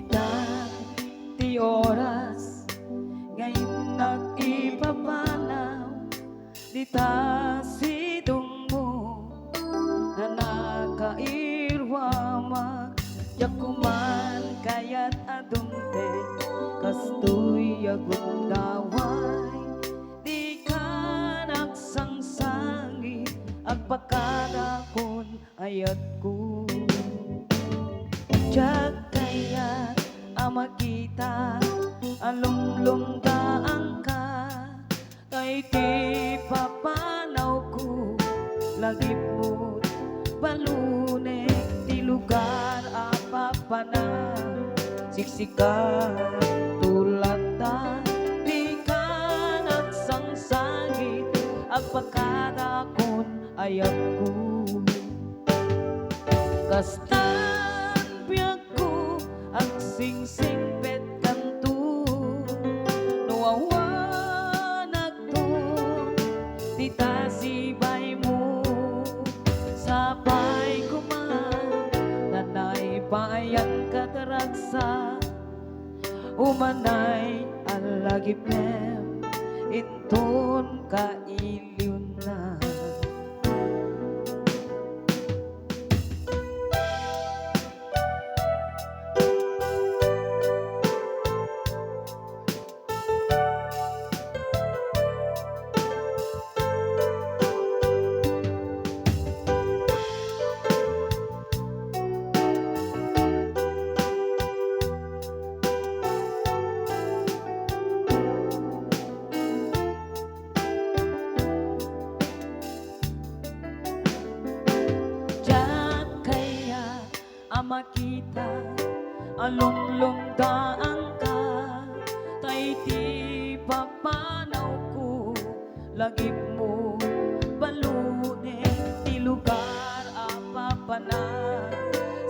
Dita ti oras ngayon nag-ipapanaw. Dita sidong mo na nakairwamak. Yakuman kaya't adumte kastoy agundaway. Di ka nagsangsangi agpakadakon ayat ko. Diyak kaya makita alumlum daang ka kay di papanaw ko lagip mo balunek di lugar apapana siksika tulad ta di ka nagsangsangit agpakadakon ayat ko. Kastan biyak ko ang sing-singpet kanto nawawanag to dita sibay mo sabay kuman nanay payan kataragsa umanay alagipem iton kailiw na. Makita alumlum daang ka tay di papanaw ko lagip mo balunek di lugar apapana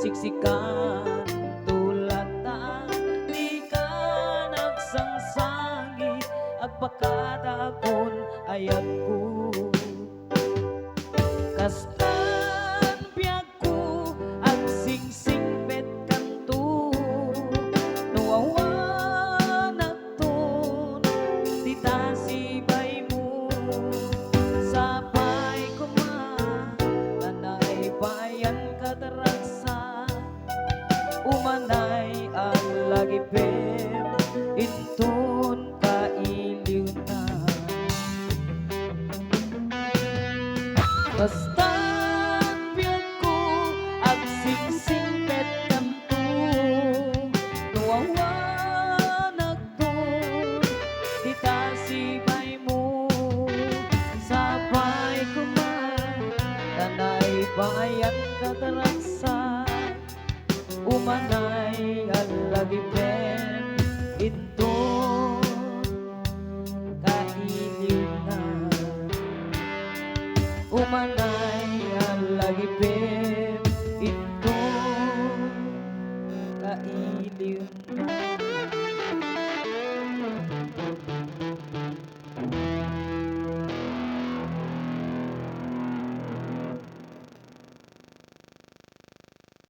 siksikan tulad ta di ka nagsangsangit agpakadakon ayat ko. Kastan biyak ko ang sing-singpet kanto nawawanag ton dita sibay mo sabay kuman nanay payan kataragsa umanay alagipem inton kailiw na. Kastan biyak ko ang sing-singpet kanto nawawanag ton dita sibay mo sabay kuman nanay payan kataragsa umanay alagipem